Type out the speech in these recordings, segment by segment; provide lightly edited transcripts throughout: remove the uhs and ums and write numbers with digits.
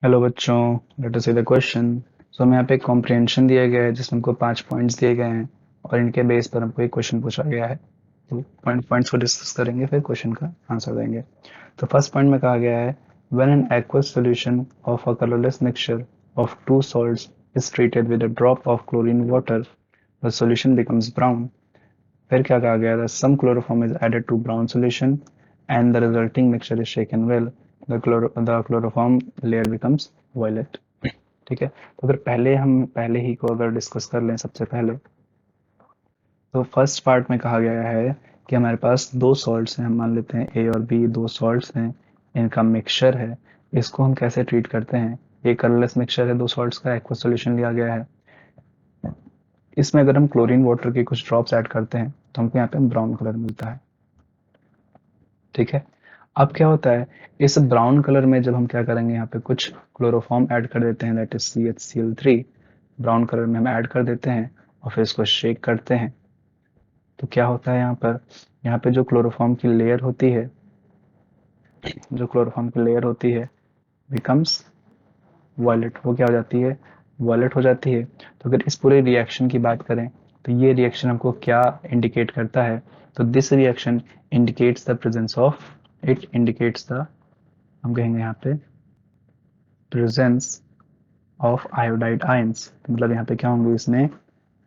Hello बच्चों, let us see the question. So हमें यहाँ पे कॉम्प्रिहेंशन दिया गया है जिसमें हमको 5 पॉइंट्स दिए गए हैं और इनके बेस पर हमको एक क्वेश्चन पूछा गया है। तो पॉइंट्स को डिस्कस करेंगे, फिर क्वेश्चन का आंसर देंगे। तो फर्स्ट पॉइंट में कहा गया है, when an aqueous solution of a colorless mixture of two salts is treated with a drop of chlorine water, the solution becomes brown. फिर क्या कहा गया था, some chloroform is added to brown solution and the resulting mixture is shaken well, the chloroform layer becomes violet. ठीक है, तो अगर पहले ही को अगर डिस्कस कर लें सबसे पहले, तो फर्स्ट पार्ट में कहा गया है कि हमारे पास दो सॉल्ट्स हैं, हम मान लेते हैं ए और बी, दो सॉल्ट्स हैं, इनका मिक्सचर है। इसको हम कैसे ट्रीट करते हैं, ये कलरलेस मिक्सचर है, दो सॉल्ट्स का एक्वस सॉल्यूशन लिया गया है। इसमें अगर हम क्लोरीन वाटर के कुछ ड्रॉप्स ऐड करते हैं तो हमको यहाँ पे ब्राउन कलर मिलता है। ठीक है, अब क्या होता है, इस ब्राउन कलर में जब हम क्या करेंगे, यहाँ पे कुछ क्लोरोफॉर्म ऐड कर देते हैं, that is CH3। Brown colour में हम ऐड कर देते हैं और फिर इसको शेक करते हैं। तो क्या होता है यहाँ पे जो क्लोरोफॉर्म की लेयर होती है, बिकम्स वॉयलेट, वो क्या हो जाती है, वॉयलेट हो जाती है। तो अगर इस पूरे रिएक्शन की बात करें तो ये रिएक्शन हमको क्या इंडिकेट करता है, तो this reaction indicates the presence of, it indicates the, हम कहेंगे यहाँ पे प्रेजेंस ऑफ आयोडाइड आयंस। मतलब यहाँ पे क्या होंगे, इसमें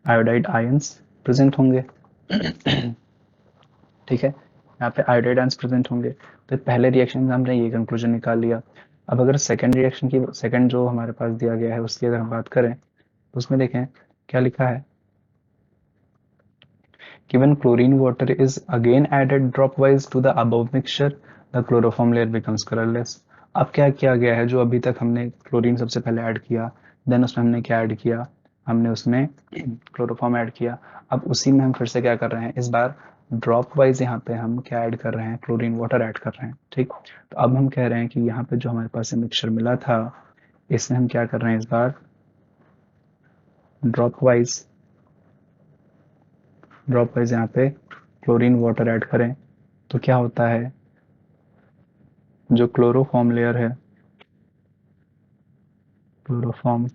आयोडाइड आयंस प्रेजेंट होंगे। ठीक है, यहाँ पे आयोडाइड आयंस प्रेजेंट होंगे। तो पहले रिएक्शन से हमने ये कंक्लूजन निकाल लिया। अब अगर सेकंड रिएक्शन की, सेकंड जो हमारे पास दिया गया है उसकी अगर हम बात करें तो उसमें देखें क्या लिखा है, कि when chlorine water is again added dropwise to the above mixture, the chloroform layer becomes colorless. अब क्या किया गया है, जो अभी तक हमने क्लोरीन सबसे पहले ऐड किया, देन उसमें हमने क्या ऐड किया, हमने उसमें क्लोरोफॉर्म ऐड किया। अब उसी में हम फिर से क्या कर रहे हैं, इस बार ड्रॉप वाइज यहाँ पे हम क्या ऐड कर रहे हैं, क्लोरीन वाटर ऐड कर रहे हैं। ठीक, तो अब हम कह रहे हैं कि यहाँ पे जो हमारे पास मिक्सचर मिला था, इसमें हम क्या कर रहे हैं, इस बार ड्रॉप वाइज यहाँ पे क्लोरीन वाटर ऐड करें तो क्या होता है, जो क्लोरोफॉर्म लेयर है, क्लोरोफॉर्म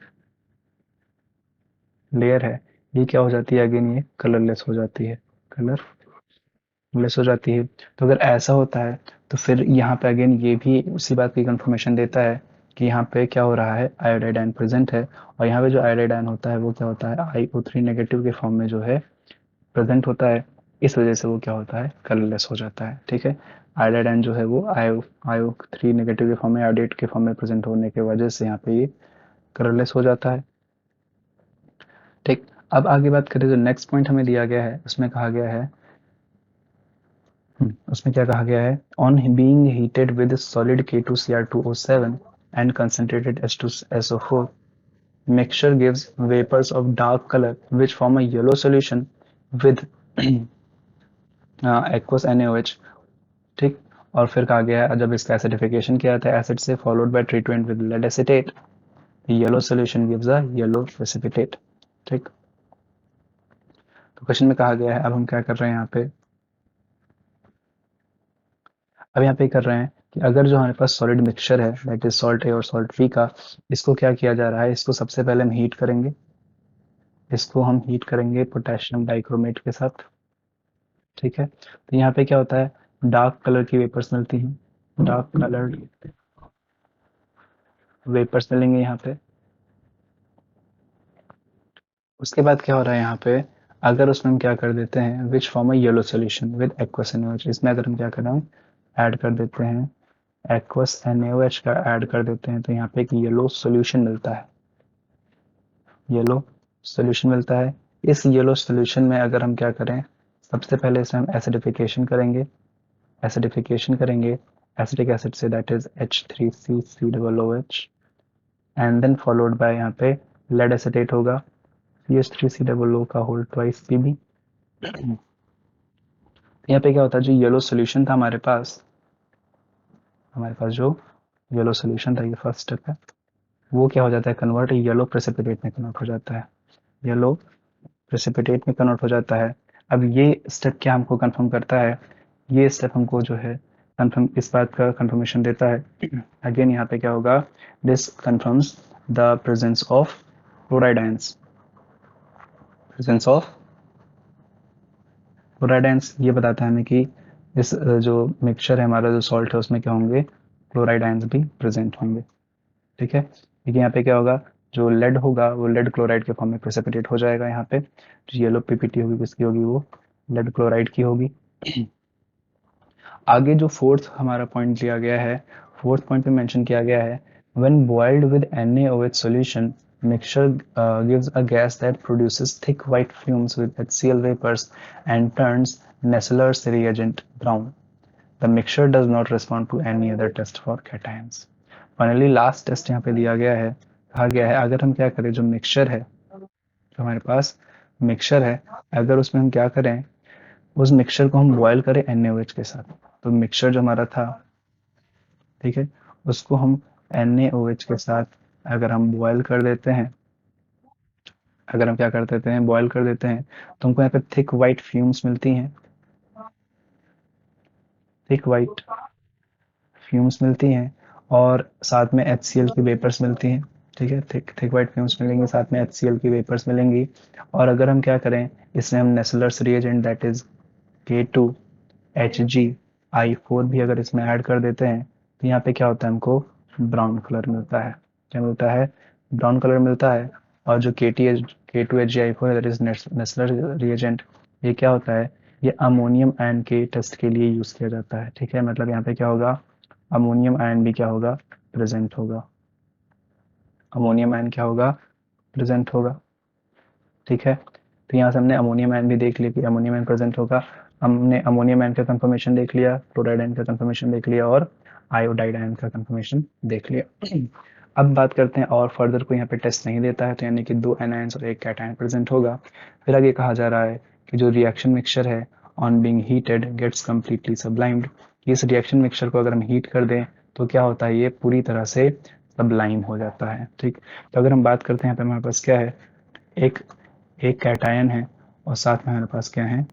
लेयर है, ये क्या हो जाती है, अगेन ये कलरलेस हो जाती है, कलरलेस हो जाती है। तो अगर ऐसा होता है तो फिर यहाँ पे अगेन ये भी उसी बात की कंफर्मेशन देता है कि यहाँ पे क्या हो रहा है, आयोडाइड आयन प्रेजेंट है। और यहाँ पे जो आयोडाइड आयन होता है वो क्या होता है, IO3 नेगेटिव के फॉर्म में जो है प्रेजेंट होता है। इस वजह से वो क्या होता है, कलरलेस हो जाता है। ठीक है, आयोडाइड आयन जो है वो IO3 नेगेटिव के फॉर्म में, आयोडेट के फॉर्म में प्रेजेंट होने की वजह से यहाँ पे ये कलरलेस हो जाता है। ठीक, अब आगे बात करें, जो नेक्स्ट पॉइंट हमें दिया गया है उसमें कहा गया है, उसमें क्या कहा गया है, on being heated with solid K2Cr2O7 and concentrated H2SO4, mixture gives vapors of dark color which form a yellow solution with aqueous NaOH। ठीक, और फिर कहा गया है, जब इसका एसिडिफिकेशन किया था एसिड से followed by treatment with lead acetate, yellow solution gives a yellow precipitate. ठीक, तो क्वेश्चन में कहा गया है, अब हम क्या कर रहे हैं यहाँ पे, अब यहाँ पे कर रहे हैं कि अगर जो हमारे पास सॉलिड मिक्सचर है, दैट इज सॉल्ट ए और सॉल्ट बी का, इसको क्या किया जा रहा है, इसको सबसे पहले हम हीट करेंगे, इसको हम हीट करेंगे पोटेशियम डाइक्रोमेट के साथ। ठीक है, तो यहाँ पे क्या होता है, डार्क कलर की वेपर्स मिलती हैं, डार्क कलर वेपर्स मिलेंगे यहाँ पे। उसके बाद क्या हो रहा है यहाँ पे, अगर उसमें हम क्या कर देते हैं, which form a yellow solution with aqueous NaOH, इसमें अगर हम क्या कर रहे हैं, ऐड कर देते हैं एक्वस NaOH का ऐड कर देते हैं, तो यहाँ पे एक येलो सोल्यूशन मिलता है, येलो सोल्यूशन मिलता है। इस येलो सोल्यूशन में अगर हम क्या करें, सबसे पहले इसमें हम एसिडिफिकेशन करेंगे, एसिडिफिकेशन करेंगे एसिटिक एसिड से, that is H3CCOOH, and then followed by यहाँ पे लेड एसिटेट होगा, CH3COO का होल ट्वाइस Pb। यहाँ पे क्या होता है, जो येलो सोल्यूशन था हमारे पास जो येलो सोल्यूशन था, ये फर्स्ट स्टेप है, वो क्या हो जाता है, कन्वर्ट येलो प्रेसिपिटेट में कन्वर्ट हो जाता है, येलो प्रेसिपिटेट में कन्वर्ट हो जाता है। अब ये स्टेप क्या हमको कंफर्म करता है, ये स्टेप हमको जो है कंफर्म इस बात का कंफर्मेशन देता है। अगेन यहाँ पे क्या होगा, this confirms the presence of chloride ions, presence of chloride ions ये बताता है हमें कि इस जो मिक्सचर है हमारा, जो सॉल्ट है उसमें क्या होंगे, क्लोराइड आयंस भी प्रेजेंट होंगे। ठीक है, देखिए यहाँ पे क्या होगा, जो लेड होगा वो लेड क्लोराइड के फॉर्म में प्रेसिपिटेट हो जाएगा। यहाँ पे जो येलो पीपीटी होगी किसकी होगी, वो लेड क्लोराइड की होगी। आगे जो फोर्थ हमारा पॉइंट दिया गया है, फोर्थ पॉइंट पे मेंशन किया गया है, when boiled with NaOH solution mixture gives a gas that produces thick white fumes with HCl vapors and turns Nessler's reagent brown. The mixture does not respond to any other test for cations. Finally last test यहाँ पे दिया गया है, कहा गया है अगर हम क्या करें, जो मिक्सचर है, जो हमारे पास मिक्सचर है, अगर उसमें हम क्या करें, उस मिक्सचर को हम बॉयल करें NaOH के साथ, तो मिक्सचर जो हमारा था, ठीक है, उसको हम NaOH के साथ अगर हम बॉयल कर देते हैं, अगर हम क्या कर देते हैं, बॉयल कर देते हैं, तो हमको यहाँ पे थिक वाइट फ्यूम्स मिलती हैं, थिक वाइट फ्यूम्स मिलती हैं, और साथ में HCl की वेपर्स मिलती हैं। ठीक है, थिक थिक वाइट फ्यूम्स मिलेंगी, साथ में HCl की वेपर्स मिलेंगी। और अगर हम क्या करें, इसमें हम Nessler's reagent that is K2HgI4 भी अगर इसमें ऐड कर देते हैं, तो यहाँ पे क्या होता है, हमको ब्राउन कलर मिलता है। क्या मिलता है, ब्राउन कलर मिलता है। और जो K2HgI4 that is Nessler reagent, ये क्या होता है, ये अमोनियम आयन के टेस्ट के लिए यूज किया जाता है। ठीक है, मतलब यहाँ पे क्या होगा, अमोनियम आयन भी क्या होगा, प्रेजेंट होगा, अमोनियम आयन क्या होगा, प्रेजेंट होगा। ठीक है, तो यहाँ से हमने अमोनियम आयन भी देख लिया कि अमोनियम आयन प्रेजेंट होगा। हमने अमोनियम आयन का कंफर्मेशन देख लिया, क्लोराइड आयन का कंफर्मेशन देख लिया, और आयोडाइड आयन का कंफर्मेशन देख लिया। अब बात करते हैं, और फर्दर कोई यहाँ पे टेस्ट नहीं देता है, तो यानी कि 2 एनायंस और 1 कैटायन प्रेजेंट होगा। फिर आगे कहा जा रहा है कि जो रिएक्शन मिक्सचर है on being heated gets completely sublimed, इस रिएक्शन मिक्सचर को अगर हम हीट कर दें तो क्या होता है, ये पूरी तरह से सब्लाइम हो जाता है। ठीक, तो अगर हम बात करते हैं यहाँ पे हमारे पास क्या है, एक एक कैटायन है, और साथ में हमारे पास क्या है,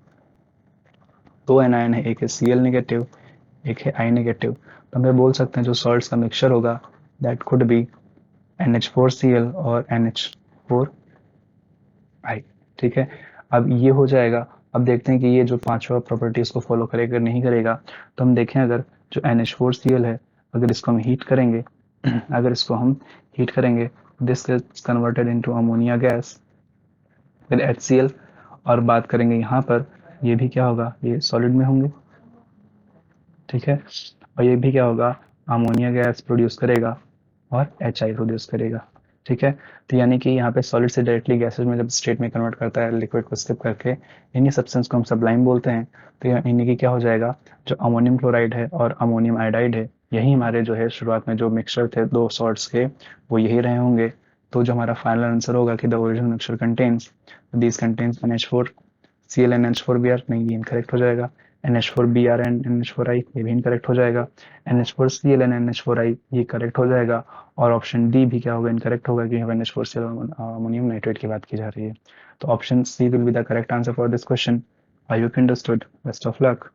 2 एनायन है, एक है Cl नेगेटिव, एक है I नेगेटिव। तो हम ये बोल सकते हैं जो सॉल्ट्स का मिक्सचर होगा दैट कुड बी NH4Cl और NH4I। ठीक है, अब ये हो जाएगा। अब देखते हैं कि ये जो पांचवा प्रॉपर्टी इसको फॉलो करेगा नहीं करेगा। तो हम देखें, अगर जो NH4Cl है, अगर इसको हम हीट करेंगे, अगर इसको हम हीट करेंगे, this gets converted into ammonia gas with HCl। और बात करेंगे यहाँ पर, ये भी क्या होगा, ये सॉलिड में होंगे। ठीक है, और ये भी क्या होगा, अमोनिया गैस प्रोड्यूस करेगा और HI प्रोड्यूस करेगा। ठीक है, तो यानी कि यहाँ पे सॉलिड से डायरेक्टली गैसेज में जब स्टेट में कन्वर्ट करता है लिक्विड को स्किप करके, इन्हीं सब्सटेंस को हम सब्लाइम बोलते हैं। तो यानी कि क्या हो जाएगा, जो अमोनियम क्लोराइड है और अमोनियम आयोडाइड है, यही हमारे जो है शुरुआत में जो मिक्सचर थे 2 सॉल्ट्स के, वो यही रहे होंगे। तो जो हमारा फाइनल आंसर होगा कि the original mixture contains, this contains NH4Cl and NH4Br, नहीं ये इनकरेक्ट हो जाएगा। NH4Br and NH4I, ये भी इनकरेक्ट हो जाएगा। NH4Cl and NH4I, ये करेक्ट हो जाएगा। और ऑप्शन डी भी क्या होगा, इनकरेक्ट होगा, क्योंकि NH4Cl अमोनियम नाइट्रेट की बात की जा रही है। तो option C will be the correct answer for this question. I hope you understood. Best of luck.